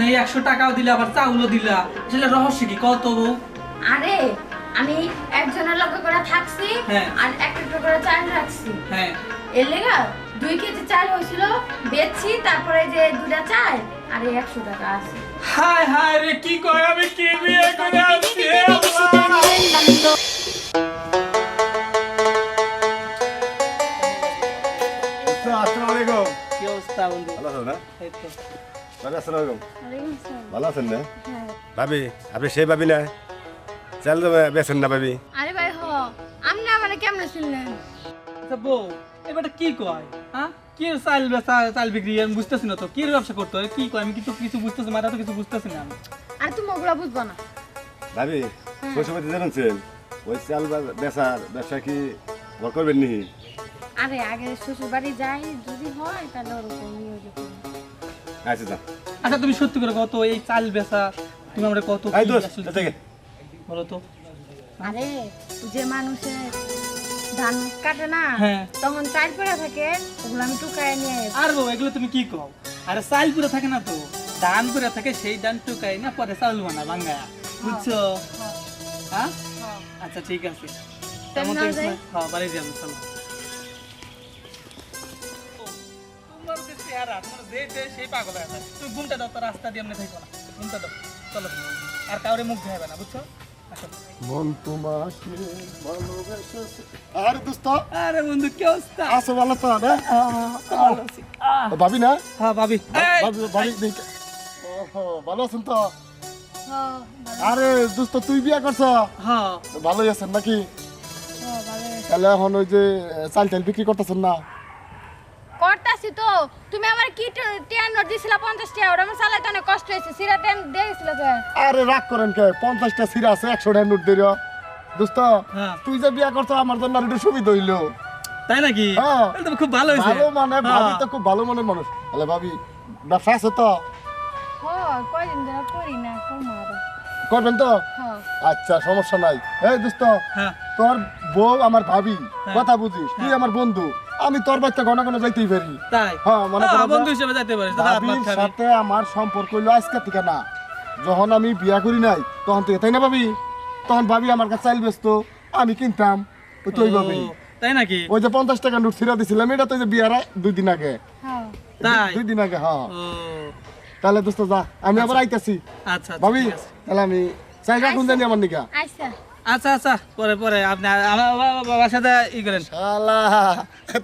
না, এই 100 টাকাও দিলা আবার চাউলও দিলা, আসলে রহস্য কি কত বউ? আরে আমি একজনের লগে করে থাকছি হ্যাঁ। আর একটা করে চাল রাখছি। হ্যাঁ এর লেগা 2 কেজি চাল হয়েছিল, বেচছি, তারপরে যে 2টা চাল আর এই 100 টাকা আছে। হায় হায় রে, কি কয় আমি কি বিয়ে করে আনছি হে আল্লাহ। আসসালামু আলাইকুম। কি অবস্থা বন্ধু? ভালো আছো না? এই তো। ভাবি আসসালামু আলাইকুম। ওয়ালাইকুম আসসালাম। ভালো আছেন না? হ্যাঁ। ভাবি আপনি সেই ভাবি না? চাল তো বেছেন না ভাবি? আরে ভাই আপনি আমারে কেমনে শুনলেন? আচ্ছা বউ, এবারটা কি কয়? হ্যাঁ, কি চাল বেচা, চাল বিক্রি আমি বুঝতেছি না তো, কি ব্যবসা করতে হয়, কি কয় আমি কিন্তু কিছু বুঝতেছি, মাথা তো কিছু বুঝতেছি না আমি। আর তুমি ওগুলা বুঝবা না। ভাবি শ্বশুরবাড়িতে জানাচ্ছেন ওই চাল বেচার ব্যবসা কি ঘর করবেন নি? আরে আগে শ্বশুর বাড়ি যাই, যদি হয় তাহলে ওরকম নিয়ে যেতে। আচ্ছা যা। আচ্ছা তুমি সত্যি করে কত এই চাল বেচা, তুমি আমরা কত এই কি দোষ আসলে থেকে বলো তো? আরে যে মানুষের ধান কাটে না, হ্যাঁ। তখন চাল পড়ে থাকে, ওগুলো আমি টুকায় নিয়ে আর বউ এগুলো তুমি কি কও? আরে চাল পুরো থাকে না তো, ধান পুরো থাকে, সেই ধান টুকাই না পরে চাউল বানা বাঙ্গায়া, বুঝছো? হ্যাঁ আচ্ছা ঠিক আছে, তেমন তো কিছু না। হ্যাঁ বাড়ি যাবো, চলো। তোমার যে চেহারা, তোমার যে দেশ সেই পাগল হয়ে যায়। তুমি ঘুমটা দাও তো, রাস্তা দিয়ে এমনি থাকো না, ঘুমটা দাও, চলো। আর কাউরে মুখ দেখাবে না, বুঝছো? আসো। মন তোমাকে ভালোবেসেছে। আরে দোস্ত আরে বন্ধু কি অবস্থা? আছো ভালো তো না? ভালো আছি। ভাবি না? হ্যাঁ ভাবি। ভাবি ভাবি দেখে ওহো ভালো আছেন তো? আরে দোস্ত তুই বিয়ে করছ? হ্যাঁ ভালোই আছেন নাকি? তাহলে এখন ওই যে চাল টাল বিক্রি করতেছেন না? করতাছি তো। তুমি আমার কি টিয়া নোট দিছিলা 50 টাকা, ওটা আমার চালাইতে অনেক কষ্ট হয়েছে, সিরা টেন দিয়ে গেছিল তো। আরে রাগ করেন কে? 50টা সিরা আছে, 100 টাকা নোট দিল। দোস্ত হ্যাঁ। তুই যে বিয়ে করছ আমার জন্য আর একটু সুবিধা হইলো। তাই নাকি? হ্যাঁ। তাহলে তো খুব ভালো হয়েছে। ভালো মানে হ্যাঁ। ভাবি তো খুব ভালো মনের মানুষ। তাহলে ভাবি ব্যবসা আছে তো? কয়দিন ধরে করি না, কমার। করবেন তো? হ্যাঁ। আচ্ছা সমস্যা নাই। এই দোস্ত হ্যাঁ তোর বউ আমার ভাবি, হ্যাঁ। কথা বুঝিস, তুই আমার বন্ধু, আমি তোর বাচ্চা ঘন ঘন যাইতেই পারি। তাই? হ্যাঁ, মনে করো যে বন্ধু হিসেবে যাইতে পারিস, দাদা হাত ভাবির খাবি। সাথে আমার সম্পর্ক হইলো আজকে থেকে না, যখন আমি বিয়া করি নাই তখন থেকে, তাই না ভাবি? তখন ভাবি আমার কাছে চাইল বেচতো, আমি কিনতাম, ওই তো ওইভাবেই। ও, তাই নাকি? ওই যে 50 টাকা নোট ছিঁড়া দিছিলাম, এটা তো ওই যে বিয়ার 2 দিন আগে। হ্যাঁ। তাই? 2 দিন আগে, হ্যাঁ। ও তাহলে দোস্ত যা, আমি আবার আইতাছি। আচ্ছা আচ্ছা, ভাবি ঠিক আছে। তাহলে আমি চাই রাখুন জানি আমার নিকা। আচ্ছা। আচ্ছা আচ্ছা, পরে পরে আপনি আমার বাবার সাথে ই করেন। শালা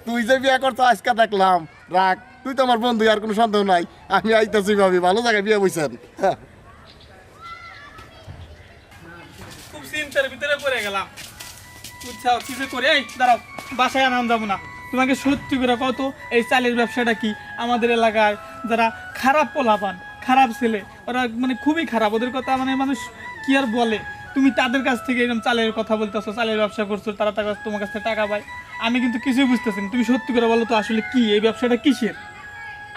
তুই যে বিয়া করতো আজকে দেখলাম, রাখ, তুই তো আমার বন্ধু, আর কোনো সন্দেহ নাই। আমি আইতাছি ভাবি, ভালো জায়গায় বিয়া বইছেন। খুব চিন্তার ভিতরে পড়ে গেলাম, বুঝছাও কি যে করে। এই দাঁড়াও, বাসায় আনাম যাবো না। তোমাকে সত্যি করে কত এই চালের ব্যবসাটা কি, আমাদের এলাকায় যারা খারাপ পোলাপান, খারাপ ছেলে, ওরা মানে খুবই খারাপ, ওদের কথা মানে মানুষ কি আর বলে। তুমি তাদের কাছ থেকে এরকম চালের কথা বলতেছো, চালের ব্যবসা করছো, তারা তোমার কাছ থেকে টাকা পায়, আমি কিন্তু কিছুই বুঝতেছি না। তুমি সত্যি করে বলো তো আসলে কি এই ব্যবসাটা কিসের?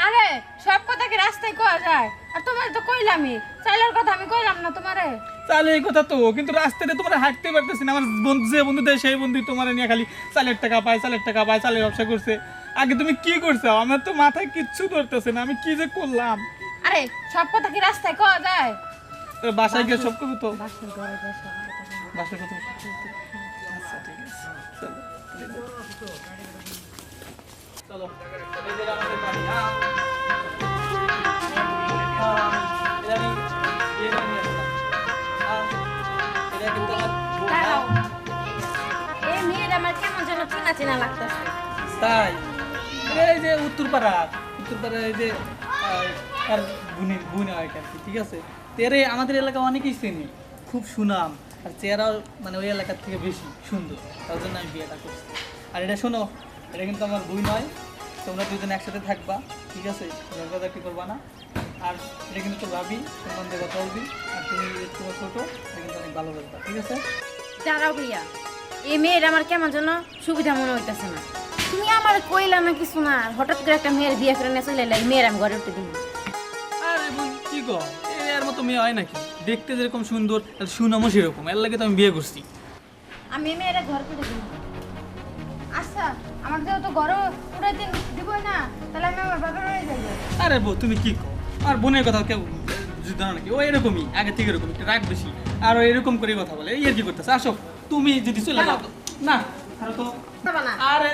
আরে সব কথা কি রাস্তায় কওয়া যায়? আর তোমার তো কইলামই, চাইলের কথা আমি কইলাম না তোমারে? চালের কথা তো, কিন্তু রাস্তাতে তোমরা হাঁটতে পারতেছি না। আমার বন্ধু যে বন্ধু দেয় সেই বন্ধু তোমার নিয়ে খালি চালের টাকা পায়, চালের টাকা পায়, চালের ব্যবসা করছে। আগে তুমি কি করছো? আমার তো মাথায় কিচ্ছু ধরতেছে না, আমি কি যে করলাম। আরে সব কথা কি রাস্তায় কওয়া যায়? তো বাসায় গিয়ে সব করবো তো। বাসের ঘরে বসে বাসায় কথা আচ্ছা ঠিক আছে, চলো। চলো, এই যে আমাদের বাড়ি, হ্যাঁ। হ্যাঁ, এটা আমি বিয়ে করে নিয়ে আসলাম। হ্যাঁ, এটা কিন্তু আমার বউ, হ্যাঁ। দাঁড়াও, এই মেয়ের আমার কেমন যেন চেনা চেনা লাগতেছে। তাই? এই যে উত্তরপাড়ার এই যে তার গুণ হয় আর কি, ঠিক আছে। তো এর আমাদের এলাকা অনেকেই চেনে, খুব সুনাম, আর চেহারাও মানে ওই এলাকার থেকে বেশি সুন্দর, তার জন্য আমি বিয়েটা করছি। আর এটা শোনো, এটা কিন্তু আমার বই নয়, তোমরা দুজন একসাথে থাকবা, ঠিক আছে, ঝগড়াঝাটি করবা না। আর এটা কিন্তু তো ভাবি, সম্বন্ধে কথা বলবি, আর তুমি তোমার ছোটো, এটা কিন্তু অনেক ভালো বলবা, ঠিক আছে। দাঁড়াও ভাইয়া, এই মেয়ের আমার কেমন যেন সুবিধা মনে হইতেছে না। তুমি আমার কইলা না কিছু না, হঠাৎ করে একটা মেয়ের বিয়ে করে নিয়ে চলে এলে, এই মেয়ের আমি ঘরে উঠতে দিই। আরে বোন কি গো, এর মতো মেয়ে হয় নাকি? দেখতে যেরকম সুন্দর, আর সুনামও সেরকম, এর লাগে তো আমি বিয়ে করছি। আমি এই মেয়েরা ঘর করে দিই। আচ্ছা, আমার যেহেতু ঘর উঠাইতে দিবই না, তাহলে আমি আমার বাবার বাড়ি যাবো। আরে বউ তুমি কি কো? আর বোনের কথা কেউ যুদ্ধ না নাকি ও এরকমই আগে থেকে এরকম একটু রাগ বেশি আর ও এরকম করে কথা বলে এই আর কি করতেছে আসো তুমি যদি চলে যাও তো না আর তো পারবা না। আরে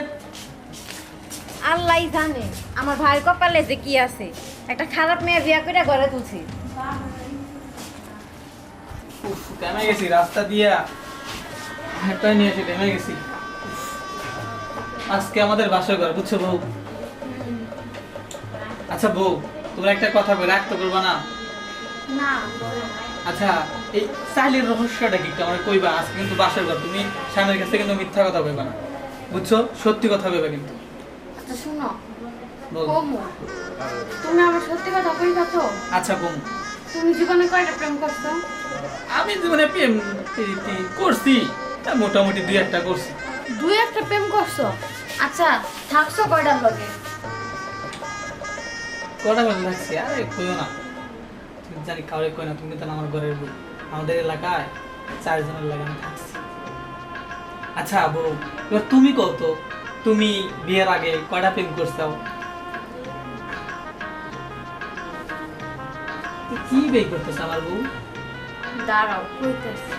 আল্লাহ জানে আমার ভাইয়ের কপালে যে কি আছে, একটা খারাপ মেয়ে বিয়া করে ঘরে তুলছি। উফ থেমে গেছি রাস্তা দিয়া একটা নিয়ে এসে থেমে গেছি আজকে আমাদের বাসা ঘর বুঝছো বউ আচ্ছা বউ তোমরা একটা কথা বলে রাগ তো করবা না না আচ্ছা এই চাইলের রহস্যটা কি একটু আমার কইবা আজকে কিন্তু বাসার ঘর তুমি স্বামীর কাছে কিন্তু মিথ্যা কথা কইবা না বুঝছো সত্যি কথা কইবা কিন্তু আচ্ছা শুনো, বল কমু তুমি আমার সত্যি কথা কইবা তো? আচ্ছা বউ তুমি জীবনে কয়টা প্রেম করছো? আমি জীবনে প্রেম প্রীতি করছি তা মোটামুটি দুই একটা করছি দুই একটা প্রেম করছো? আচ্ছা থাকছো কয়টার লগে? কটা বলে লাগছে আরে কইও না তুমি জানি কাউরে কই না তুমি তো আমার ঘরের বউ আমাদের এলাকায় 4 জনের লাগে আমি থাকছি আচ্ছা বউ এবার তুমি কও তো তুমি বিয়ের আগে কয়টা প্রেম করছো কি বিয়ে করতেছ আমার বউ দাঁড়াও কইতেছি।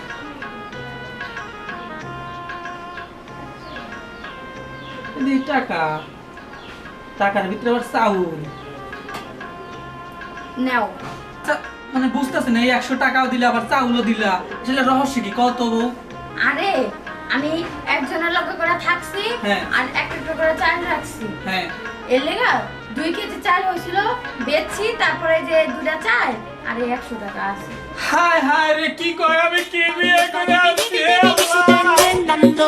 এই টাকা টাকার ভিতরে আবার চাউল নাও। আচ্ছা, মানে বুঝতেছে না এই 100 টাকাও দিলে আবার চাউলও দিলা আসলে রহস্য কি কত বউ আরে আমি একজনের লগে করে থাকছি হ্যাঁ। আর একটা করে চাল রাখছি, হ্যাঁ এর লেগা 2 কেজি চাল হয়েছিল বেচছি, তারপরে যে 2টা চাল আর এই 100 টাকা আছে। হায় হায় রে কি কয় আমি কি বিয়ে করে আসছি Nando,